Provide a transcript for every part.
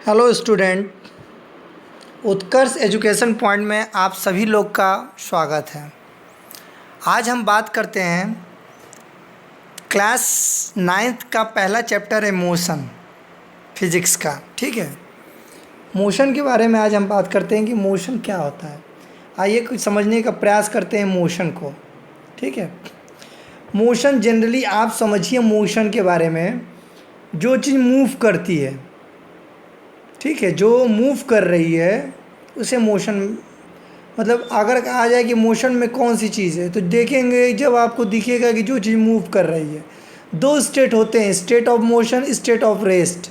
Hello student, उत्कर्ष education point में आप सभी लोग का स्वागत है। आज हम बात करते हैं क्लास 9th का पहला चैप्टर है मोशन, फिज़िक्स का। ठीक है, मोशन के बारे में आज हम बात करते हैं कि मोशन क्या होता है। आइए कुछ समझने का प्रयास करते हैं मोशन को। ठीक है, मोशन जनरली आप समझिए मोशन के बारे में, जो चीज़ मूव करती है, ठीक है, जो मूव कर रही है उसे मोशन, मतलब अगर कहा जाए कि मोशन में कौन सी चीज़ है तो देखेंगे जब आपको दिखेगा कि जो चीज़ मूव कर रही है। दो स्टेट होते हैं, state of motion, state of rest.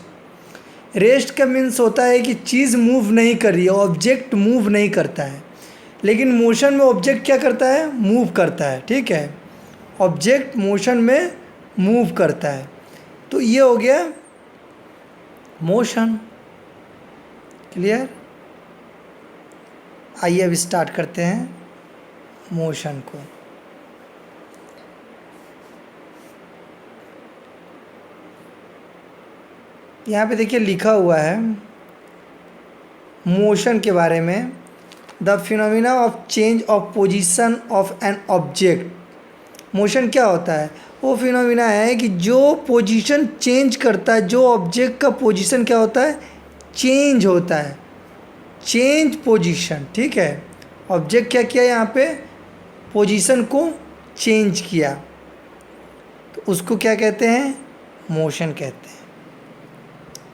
Rest का मीन्स होता है कि चीज़ मूव नहीं कर रही है, ऑब्जेक्ट मूव नहीं करता है। लेकिन मोशन में ऑब्जेक्ट क्या करता है? मूव करता है। ठीक है, ऑब्जेक्ट मोशन में मूव करता है। तो ये हो गया मोशन। क्लियर? आइए अब स्टार्ट करते हैं मोशन को। यहाँ पे देखिए लिखा हुआ है मोशन के बारे में, the phenomena of change of position of an object. Motion क्या होता है? वो फिनोमिना है कि जो पोजीशन चेंज करता है, जो ऑब्जेक्ट का पोजीशन क्या होता है? चेंज होता है, चेंज पोजीशन। ठीक है, ऑब्जेक्ट क्या किया यहाँ पे? पोजीशन को चेंज किया, तो उसको क्या कहते हैं? मोशन कहते हैं।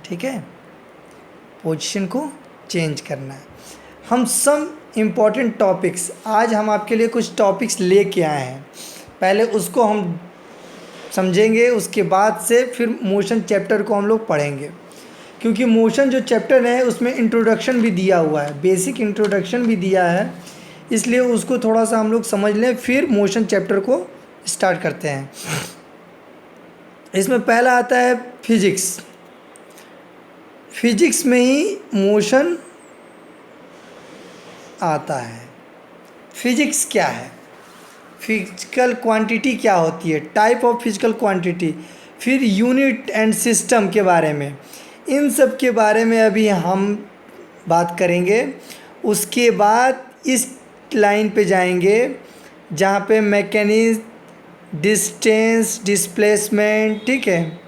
ठीक है, पोजीशन को चेंज करना है। हम सब इम्पॉर्टेंट टॉपिक्स, आज हम आपके लिए कुछ टॉपिक्स लेके आए हैं, पहले उसको हम समझेंगे, उसके बाद से फिर मोशन चैप्टर को हम लोग पढ़ेंगे। क्योंकि मोशन जो चैप्टर है उसमें इंट्रोडक्शन भी दिया हुआ है, बेसिक इंट्रोडक्शन भी दिया है, इसलिए उसको थोड़ा सा हम लोग समझ लें, फिर मोशन चैप्टर को स्टार्ट करते हैं। इसमें पहला आता है फिजिक्स। फिजिक्स में ही मोशन आता है। फिजिक्स क्या है? फिजिकल क्वांटिटी क्या होती है, टाइप ऑफ फिजिकल क्वांटिटी, फिर यूनिट एंड सिस्टम के बारे में, इन सब के बारे में अभी हम बात करेंगे। उसके बाद इस लाइन पे जाएंगे जहाँ पे मैकेनिक्स, डिस्टेंस, डिस्प्लेसमेंट। ठीक है,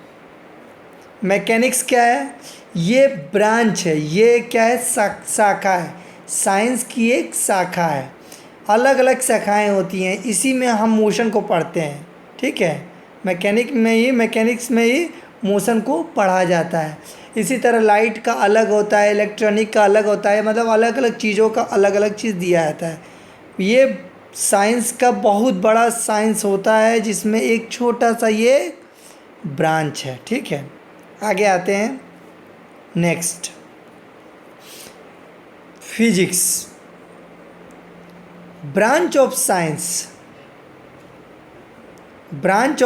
मैकेनिक्स क्या है? ये ब्रांच है, ये क्या है? शाखा है, साइंस की एक शाखा है। अलग अलग शाखाएं होती हैं, इसी में हम मोशन को पढ़ते हैं। ठीक है, मैकेनिक्स में ही मोशन को पढ़ा जाता है। इसी तरह लाइट का अलग होता है, इलेक्ट्रॉनिक का अलग होता है, मतलब अलग अलग चीज़ों का अलग अलग चीज़ दिया जाता है। ये साइंस का बहुत बड़ा साइंस होता है, जिसमें एक छोटा सा ये ब्रांच है। ठीक है, आगे आते हैं next, physics, branch of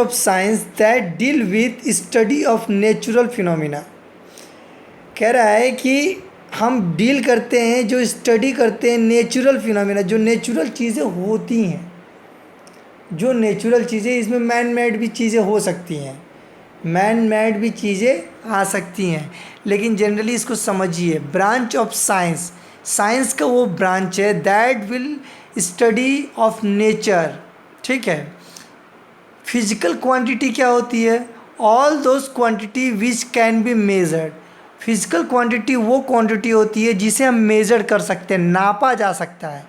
science that deal with study of natural phenomena। कह रहा है कि हम डील करते हैं, जो स्टडी करते हैं नेचुरल फिनोमिना, जो नेचुरल चीज़ें होती हैं, जो नेचुरल चीज़ें, इसमें मैन मेड भी चीज़ें हो सकती हैं, मैन मेड भी चीज़ें आ सकती हैं, लेकिन जनरली इसको समझिए, ब्रांच ऑफ साइंस, साइंस का वो ब्रांच है that will study of nature. ठीक है, फिजिकल क्वांटिटी क्या होती है? All those quantity which can be measured. Physical quantity वो क्वांटिटी होती है जिसे हम मेज़र कर सकते हैं, नापा जा सकता है।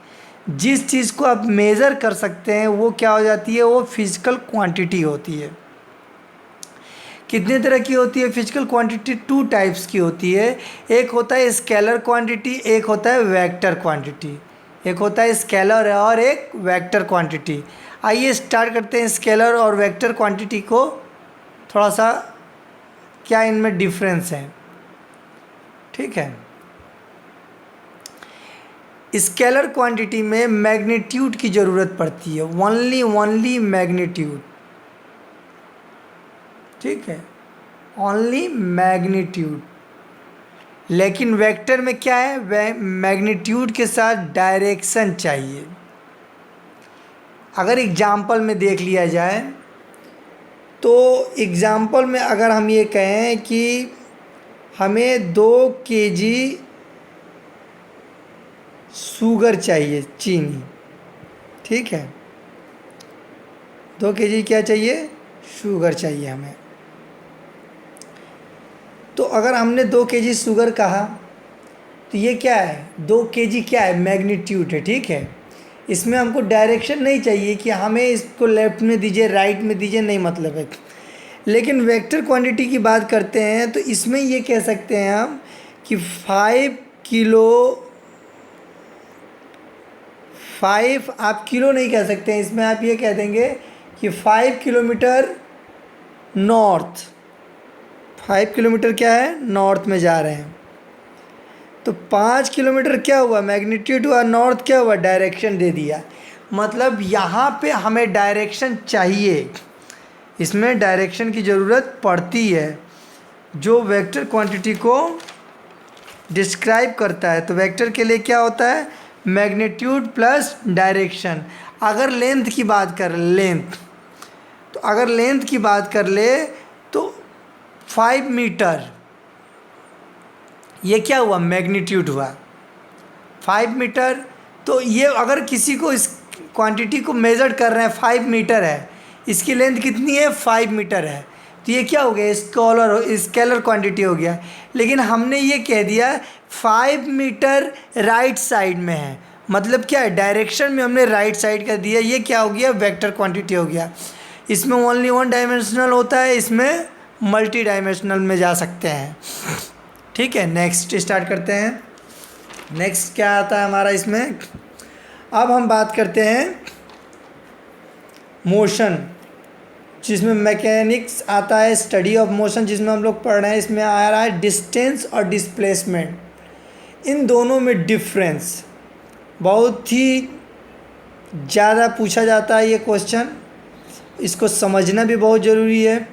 जिस चीज़ को आप मेज़र कर सकते हैं वो क्या हो जाती है? वो फिजिकल क्वांटिटी होती है। कितने तरह की होती है फिजिकल क्वांटिटी? 2 टाइप्स की होती है। एक होता है स्केलर क्वांटिटी, एक होता है वेक्टर क्वांटिटी। एक होता है स्केलर और एक वेक्टर क्वांटिटी। आइए स्टार्ट करते हैं स्केलर और वेक्टर क्वांटिटी को, थोड़ा सा क्या इनमें डिफरेंस है। ठीक है, स्केलर क्वांटिटी में मैग्नीट्यूड की ज़रूरत पड़ती है, ओनली मैग्नीट्यूड। ठीक है, ओनली मैग्नीट्यूड। लेकिन वेक्टर में क्या है? मैग्नीट्यूड के साथ डायरेक्शन चाहिए। अगर एग्जाम्पल में देख लिया जाए तो एग्जाम्पल में अगर हम ये कहें कि हमें 2 kg शुगर चाहिए, चीनी, ठीक है, 2 kg क्या चाहिए, शुगर चाहिए हमें। तो अगर हमने 2 kg शुगर कहा तो ये क्या है, 2 kg क्या है, मैग्नीट्यूड है, ठीक है। इसमें हमको डायरेक्शन नहीं चाहिए कि हमें इसको लेफ्ट में दीजिए, राइट में दीजिए, नहीं मतलब है। लेकिन वेक्टर क्वांटिटी की बात करते हैं तो इसमें ये कह सकते हैं हम कि 5 आप किलो नहीं कह सकते हैं, इसमें आप ये कह देंगे कि 5 किलोमीटर नॉर्थ, 5 किलोमीटर क्या है, नॉर्थ में जा रहे हैं। तो 5 किलोमीटर क्या हुआ, मैग्नीट्यूड हुआ, नॉर्थ क्या हुआ, डायरेक्शन दे दिया। मतलब यहाँ पे हमें डायरेक्शन चाहिए, इसमें डायरेक्शन की ज़रूरत पड़ती है जो वेक्टर क्वांटिटी को डिस्क्राइब करता है। तो वेक्टर के लिए क्या होता है, मैग्नीट्यूड प्लस डायरेक्शन। अगर लेंथ की बात कर तो अगर लेंथ की बात कर ले तो 5 मीटर, ये क्या हुआ, मैग्नीट्यूड हुआ 5 मीटर। तो ये अगर किसी को इस क्वांटिटी को मेज़र कर रहे हैं, 5 मीटर है, इसकी लेंथ कितनी है, 5 मीटर है, तो ये क्या हो गया, स्केलर क्वांटिटी हो गया। लेकिन हमने ये कह दिया 5 मीटर राइट साइड में है, मतलब क्या है, डायरेक्शन में हमने राइट साइड का दिया, ये क्या हो गया, वेक्टर क्वांटिटी हो गया। इसमें ओनली 1 डायमेंशनल होता है, इसमें मल्टी डायमेंशनल में जा सकते हैं, ठीक है। नेक्स्ट स्टार्ट करते हैं। नेक्स्ट क्या आता है हमारा इसमें, अब हम बात करते हैं मोशन, जिसमें मैकेनिक्स आता है, स्टडी ऑफ मोशन जिसमें हम लोग पढ़ रहे हैं। इसमें आ रहा है डिस्टेंस और डिस्प्लेसमेंट, इन दोनों में डिफरेंस बहुत ही ज़्यादा पूछा जाता है ये क्वेश्चन, इसको समझना भी बहुत ज़रूरी है।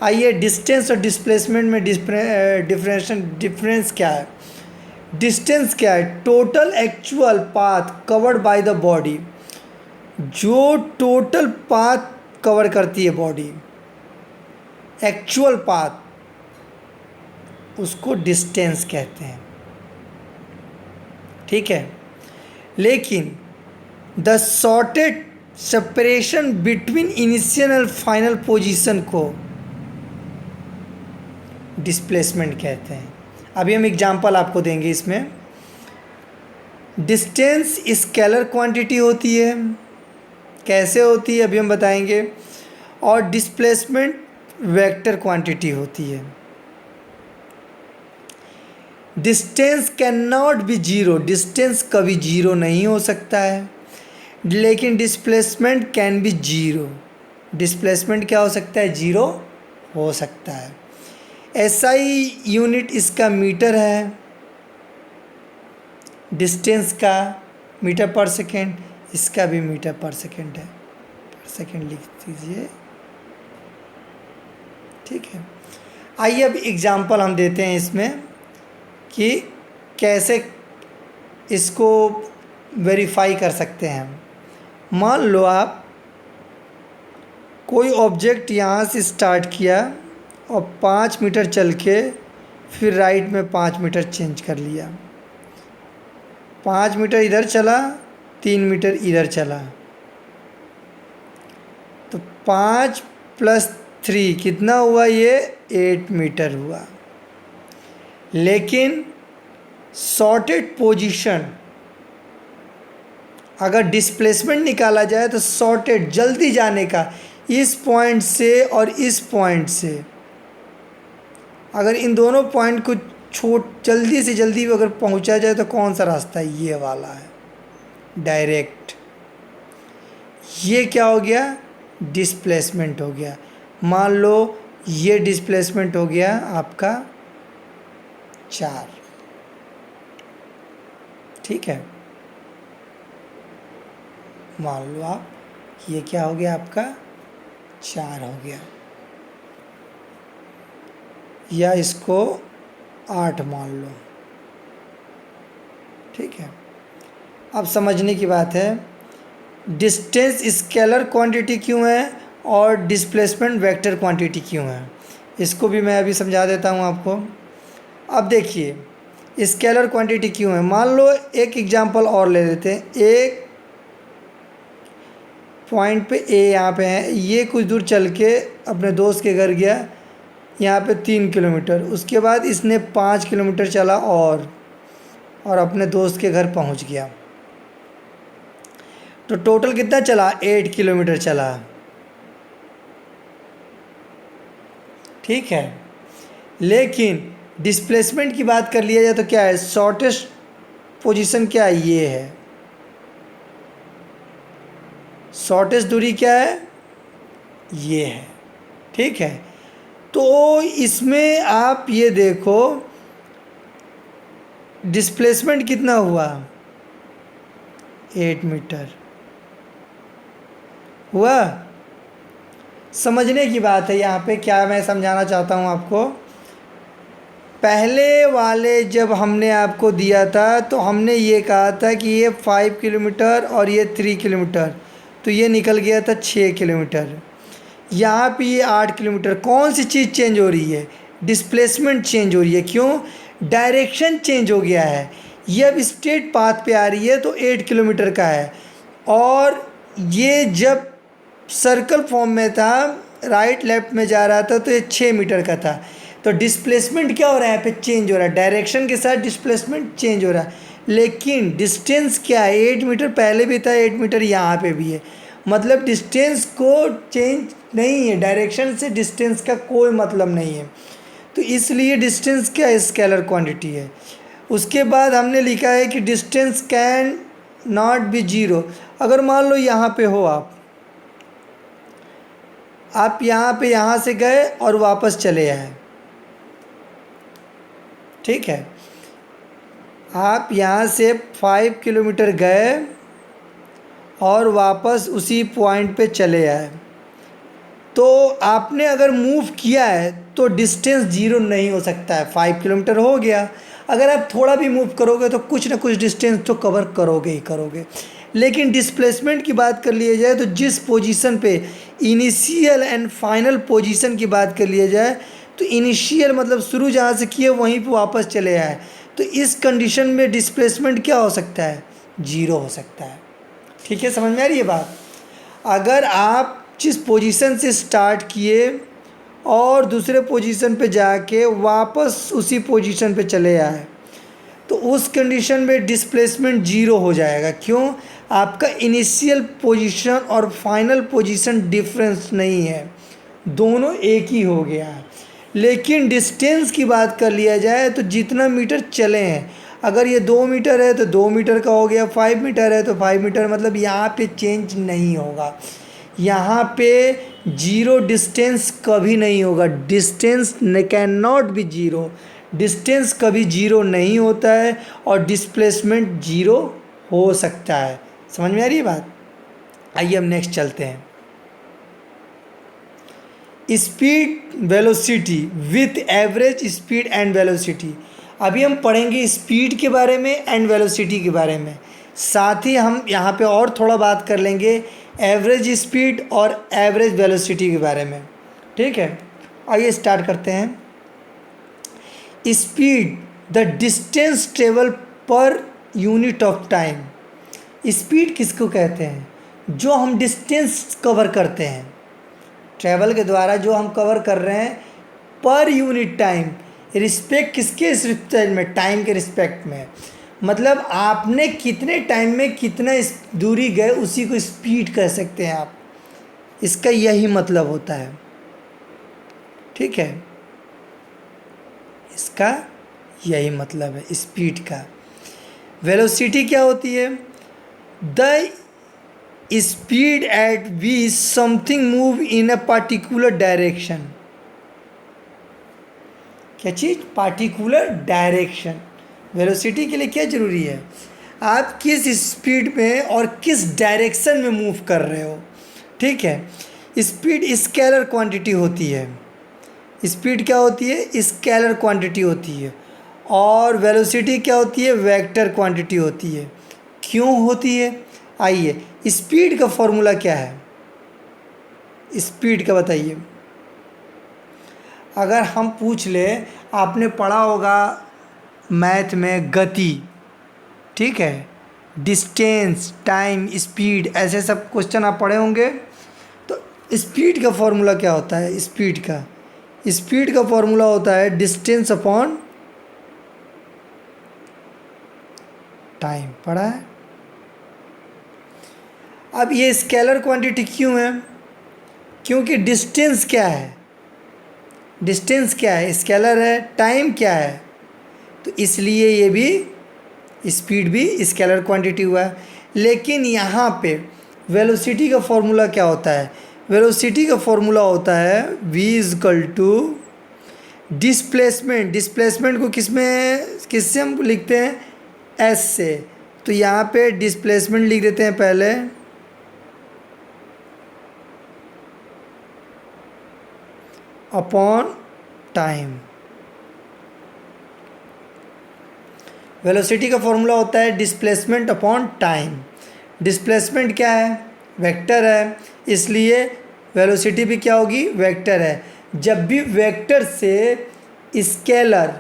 आइए, डिस्टेंस और डिस्प्लेसमेंट में डिफरेंस क्या है। डिस्टेंस क्या है, total actual path covered by the body, जो टोटल पाथ कवर करती है बॉडी, एक्चुअल पाथ, उसको डिस्टेंस कहते हैं, ठीक है। लेकिन the shorted separation between initial और फाइनल पोजीशन को डिस्प्लेसमेंट कहते हैं। अभी हम एग्जांपल आपको देंगे इसमें। डिस्टेंस स्केलर क्वांटिटी होती है, कैसे होती है अभी हम बताएंगे, और डिस्प्लेसमेंट वेक्टर क्वांटिटी होती है। Distance can not be zero, distance कभी जीरो नहीं हो सकता है, लेकिन displacement can be zero, displacement क्या हो सकता है, जीरो हो सकता है। एसआई यूनिट इसका मीटर है, डिस्टेंस का मीटर पर सेकेंड, इसका भी मीटर पर सेकेंड है, पर सेकेंड लिख दीजिए, ठीक है। आइए अब एग्जांपल हम देते हैं इसमें कि कैसे इसको वेरीफाई कर सकते हैं। मान लो आप कोई ऑब्जेक्ट यहाँ से स्टार्ट किया और 5 मीटर चल के फिर राइट में 5 मीटर चेंज कर लिया, 5 मीटर इधर चला, 3 मीटर इधर चला, तो 5 + 3 कितना हुआ, ये 8 मीटर हुआ। लेकिन शॉर्टेड पोजीशन, अगर डिस्प्लेसमेंट निकाला जाए तो शॉर्टेड जल्दी जाने का, इस पॉइंट से और इस पॉइंट से, अगर इन दोनों पॉइंट को जल्दी से जल्दी अगर पहुंचा जाए तो कौन सा रास्ता है, ये वाला है, डायरेक्ट। ये क्या हो गया, डिस्प्लेसमेंट हो गया। मान लो ये डिस्प्लेसमेंट हो गया आपका 4, ठीक है। मान लो आप ये क्या हो गया आपका 4 हो गया, या इसको 8 मान लो, ठीक है। अब समझने की बात है, डिस्टेंस स्केलर क्वांटिटी क्यों है और डिस्प्लेसमेंट वेक्टर क्वांटिटी क्यों है, इसको भी मैं अभी समझा देता हूँ आपको। अब देखिए स्केलर क्वांटिटी क्यों है। मान लो एक एग्जांपल और ले लेते हैं। एक पॉइंट पे ए यहाँ पे है, ये कुछ दूर चल के अपने दोस्त के घर गया, यहाँ पे 3 किलोमीटर, उसके बाद इसने 5 किलोमीटर चला और अपने दोस्त के घर पहुँच गया। तो टोटल कितना चला, 8 किलोमीटर चला। ठीक है, लेकिन डिस्प्लेसमेंट की बात कर लिया जाए तो क्या है, शॉर्टेस्ट पोजीशन क्या है, ये है। शॉर्टेस्ट दूरी क्या है, ये है। ठीक है, तो इसमें आप ये देखो डिस्प्लेसमेंट कितना हुआ, 8 मीटर हुआ। समझने की बात है यहाँ पे, क्या मैं समझाना चाहता हूँ आपको। पहले वाले जब हमने आपको दिया था तो हमने ये कहा था कि ये 5 किलोमीटर और ये 3 किलोमीटर, तो ये निकल गया था 6 किलोमीटर। यहाँ पे ये 8 किलोमीटर। कौन सी चीज़ चेंज हो रही है, डिस्प्लेसमेंट चेंज हो रही है। क्यों, डायरेक्शन चेंज हो गया है। ये अब स्ट्रेट पाथ पे आ रही है तो 8 किलोमीटर का है, और ये जब सर्कल फॉर्म में था, राइट लेफ्ट में जा रहा था, तो ये 6 मीटर का था। तो डिस्प्लेसमेंट क्या हो रहा है, यहाँ पे चेंज हो रहा है, डायरेक्शन के साथ डिस्प्लेसमेंट चेंज हो रहा है। लेकिन डिस्टेंस क्या है, 8 मीटर पहले भी था, 8 मीटर यहाँ पे भी है। मतलब डिस्टेंस को चेंज नहीं है, डायरेक्शन से डिस्टेंस का कोई मतलब नहीं है। तो इसलिए डिस्टेंस क्या स्केलर क्वांटिटी है। उसके बाद हमने लिखा है कि distance can not be zero. अगर मान लो यहाँ पे हो आप यहाँ पे यहाँ से गए और वापस चले आए। ठीक है, आप यहाँ से 5 किलोमीटर गए और वापस उसी पॉइंट पे चले आए, तो आपने अगर मूव किया है तो डिस्टेंस जीरो नहीं हो सकता है। 5 किलोमीटर हो गया, अगर आप थोड़ा भी मूव करोगे तो कुछ ना कुछ डिस्टेंस तो कवर करोगे ही करोगे। लेकिन डिस्प्लेसमेंट की बात कर लिया जाए तो जिस पोजीशन पे इनिशियल एंड फाइनल पोजीशन की बात कर लिया जाए, तो इनिशियल मतलब शुरू जहाँ से किए वहीं पे वापस चले आए, तो इस कंडीशन में डिस्प्लेसमेंट क्या हो सकता है, जीरो हो सकता है। ठीक है, समझ में आ रही है बात। अगर आप जिस पोजीशन से स्टार्ट किए और दूसरे पोजीशन पे जाके वापस उसी पोजीशन पे चले आए, तो उस कंडीशन में डिस्प्लेसमेंट जीरो हो जाएगा। क्यों, आपका इनिशियल पोजीशन और फाइनल पोजीशन डिफरेंस नहीं है, दोनों एक ही हो गया है। लेकिन डिस्टेंस की बात कर लिया जाए तो जितना मीटर चले हैं, अगर ये 2 मीटर है तो 2 मीटर का हो गया, 5 मीटर है तो 5 मीटर, मतलब यहाँ पे चेंज नहीं होगा। यहाँ पे जीरो डिस्टेंस कभी नहीं होगा। Distance can not be zero, distance कभी जीरो नहीं होता है, और डिस्प्लेसमेंट जीरो हो सकता है। समझ में आ रही है बात। आइए हम नेक्स्ट चलते हैं। Speed velocity with average speed and velocity. अभी हम पढ़ेंगे स्पीड के बारे में एंड वेलोसिटी के बारे में, साथ ही हम यहाँ पे और थोड़ा बात कर लेंगे एवरेज स्पीड और एवरेज वेलोसिटी के बारे में। ठीक है, आइए स्टार्ट करते हैं। Speed the distance travel per unit of time. Speed किसको कहते हैं, जो हम डिस्टेंस कवर करते हैं, ट्रैवल के द्वारा जो हम कवर कर रहे हैं पर यूनिट टाइम। रिस्पेक्ट किसके रिस्पेक्ट में, टाइम के रिस्पेक्ट में। मतलब आपने कितने टाइम में कितना दूरी गए उसी को स्पीड कह सकते हैं आप। इसका यही मतलब होता है। ठीक है, इसका यही मतलब है स्पीड का। वेलोसिटी क्या होती है, the speed at which something move in a particular direction. क्या चीज़, पार्टिकुलर डायरेक्शन। वेलोसिटी के लिए क्या ज़रूरी है, आप किस स्पीड में और किस डायरेक्शन में मूव कर रहे हो। ठीक है, स्पीड स्केलर क्वांटिटी होती है। स्पीड क्या होती है, स्केलर क्वांटिटी होती है, और वेलोसिटी क्या होती है, वेक्टर क्वांटिटी होती है। क्यों होती है, आइए स्पीड का फॉर्मूला क्या है, स्पीड का बताइए। अगर हम पूछ ले, आपने पढ़ा होगा मैथ में गति, ठीक है, डिस्टेंस, टाइम, स्पीड, ऐसे सब क्वेश्चन आप पढ़े होंगे। तो स्पीड का फॉर्मूला क्या होता है? स्पीड का फॉर्मूला होता है डिस्टेंस अपॉन टाइम। पढ़ा है? अब ये स्केलर क्वांटिटी क्यों है? क्योंकि डिस्टेंस क्या है? डिस्टेंस क्या है? स्केलर है। टाइम क्या है? तो इसलिए ये भी स्पीड भी स्केलर क्वांटिटी हुआ है। लेकिन यहाँ पे वेलोसिटी का फॉर्मूला क्या होता है? वेलोसिटी का फॉर्मूला होता है v equal to displacement. Displacement को किससे हम लिखते हैं? s से। तो यहाँ पे डिस्प्लेसमेंट लिख देते हैं पहले, अपॉन टाइम। वेलोसिटी का फॉर्मूला होता है डिस्प्लेसमेंट अपॉन टाइम। डिस्प्लेसमेंट क्या है? वेक्टर है, इसलिए वेलोसिटी भी क्या होगी? वेक्टर है। जब भी वेक्टर से स्केलर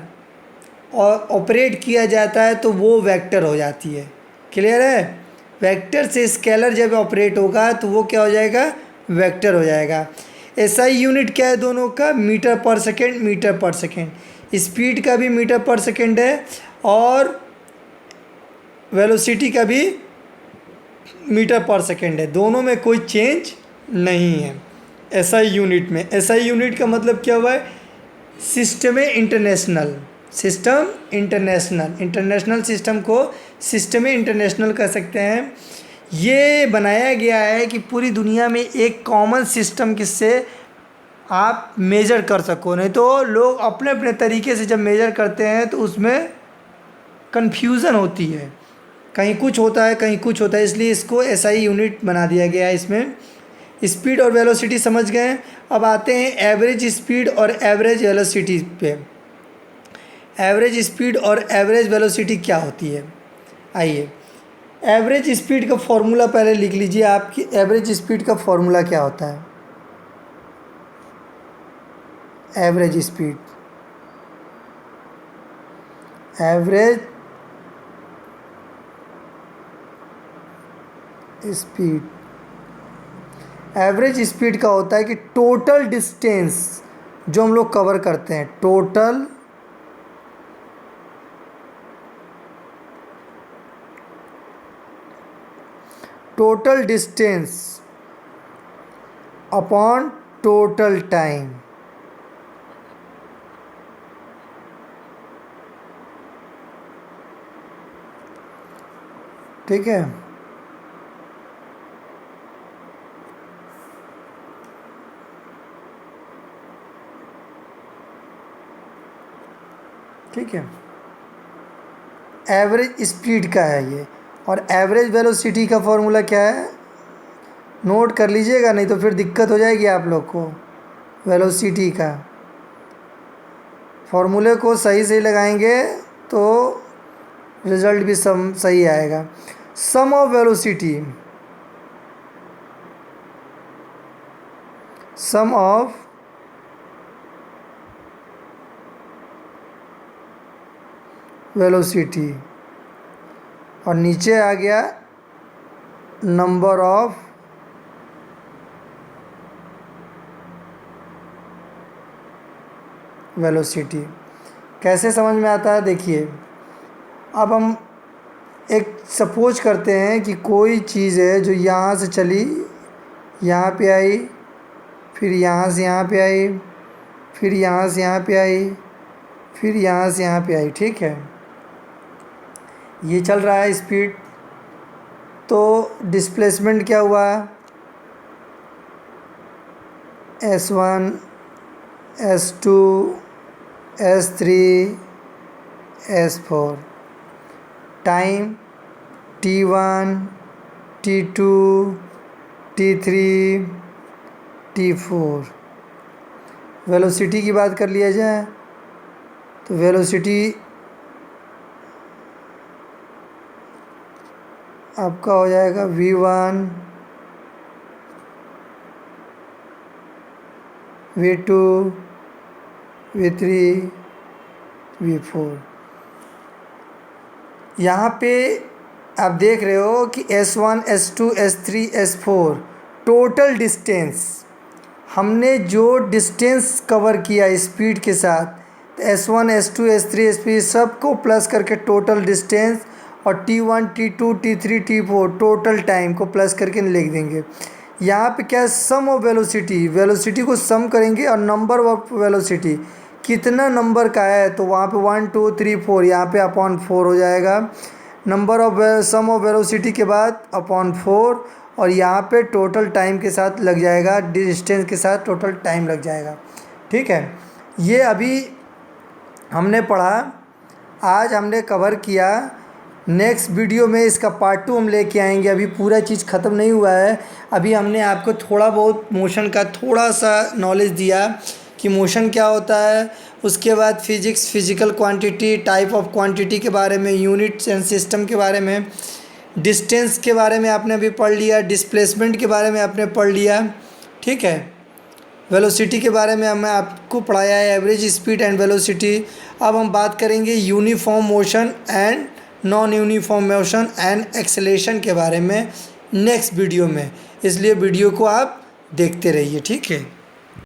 और ऑपरेट किया जाता है तो वो वेक्टर हो जाती है। क्लियर है? वेक्टर से स्केलर जब ऑपरेट होगा तो वो क्या हो जाएगा? वेक्टर हो जाएगा। एसआई यूनिट क्या है दोनों का? मीटर पर सेकेंड, मीटर पर सेकेंड। स्पीड का भी मीटर पर सेकेंड है और वेलोसिटी का भी मीटर पर सेकेंड है। दोनों में कोई चेंज नहीं है एसआई यूनिट में। एसआई यूनिट का मतलब क्या हुआ है? System international. System international, international system को सिस्टम इंटरनेशनल कह सकते हैं। ये बनाया गया है कि पूरी दुनिया में एक कॉमन सिस्टम किससे आप मेजर कर सको। नहीं तो लोग अपने अपने तरीके से जब मेजर करते हैं तो उसमें कन्फ्यूज़न होती है, कहीं कुछ होता है कहीं कुछ होता है। इसलिए इसको एसआई यूनिट बना दिया गया है। इसमें स्पीड और वेलोसिटी समझ गए। अब आते हैं एवरेज स्पीड और एवरेज वेलोसिटी पे। एवरेज स्पीड और एवरेज वेलोसिटी क्या होती है? आइए, एवरेज स्पीड का फॉर्मूला पहले लिख लीजिए। आपकी एवरेज स्पीड का फॉर्मूला क्या होता है? Average speed, average speed, average speed का होता है कि टोटल डिस्टेंस जो हम लोग कवर करते हैं, total distance upon total time. ठीक है? ठीक है, एवरेज स्पीड का है ये। और एवरेज वेलोसिटी का फॉर्मूला क्या है? नोट कर लीजिएगा, नहीं तो फिर दिक्कत हो जाएगी आप लोग को। वेलोसिटी का फॉर्मूले को सही सही लगाएंगे तो रिज़ल्ट भी सही आएगा। Sum of velocity, sum of velocity, और नीचे आ गया नंबर ऑफ वेलोसिटी। कैसे समझ में आता है? देखिए, अब हम एक सपोज करते हैं कि कोई चीज़ है जो यहाँ से चली, यहाँ पे आई, फिर यहाँ से यहाँ पे आई, फिर यहाँ से यहाँ पे आई, फिर यहाँ से यहाँ पे आई। ठीक है, ये चल रहा है स्पीड। तो डिस्प्लेसमेंट क्या हुआ? S1, S2, S3, S4। Time T1, T2, T3, T4। Velocity की बात कर लिया जाए तो वेलोसिटी आपका हो जाएगा V1, V2, V3 V4। यहाँ पे आप देख रहे हो कि S1 S2 S3 S4 total distance, हमने जो डिस्टेंस कवर किया स्पीड के साथ S1 S2 S3 S4 सबको प्लस करके टोटल डिस्टेंस, और T1 T2 T3 T4 total time को प्लस करके लिख देंगे। यहाँ पे क्या है, सम ऑफ वेलोसिटी, वेलोसिटी को सम करेंगे और नंबर ऑफ वेलोसिटी कितना नंबर का है, तो वहाँ पे 1 2 3 4 यहाँ पे अपॉन 4 हो जाएगा। Number of sum of velocity के बाद अपॉन 4, और यहाँ पे टोटल टाइम के साथ लग जाएगा, डिस्टेंस के साथ टोटल टाइम लग जाएगा। ठीक है, ये अभी हमने पढ़ा, आज हमने कवर किया। नेक्स्ट वीडियो में इसका पार्ट 2 हम लेके आएंगे। अभी पूरा चीज़ ख़त्म नहीं हुआ है, अभी हमने आपको थोड़ा बहुत मोशन का थोड़ा सा नॉलेज दिया कि मोशन क्या होता है। उसके बाद physics, physical quantity, type of quantity के बारे में, यूनिट्स एंड सिस्टम के बारे में, डिस्टेंस के बारे में आपने अभी पढ़ लिया, डिस्प्लेसमेंट के बारे में आपने पढ़ लिया। ठीक है, वेलोसिटी के बारे में हमने आपको पढ़ाया है, एवरेज स्पीड एंड वेलोसिटी। अब हम बात करेंगे uniform motion and non uniform motion and acceleration के बारे में नेक्स्ट वीडियो में, इसलिए वीडियो को आप देखते रहिए। ठीक है।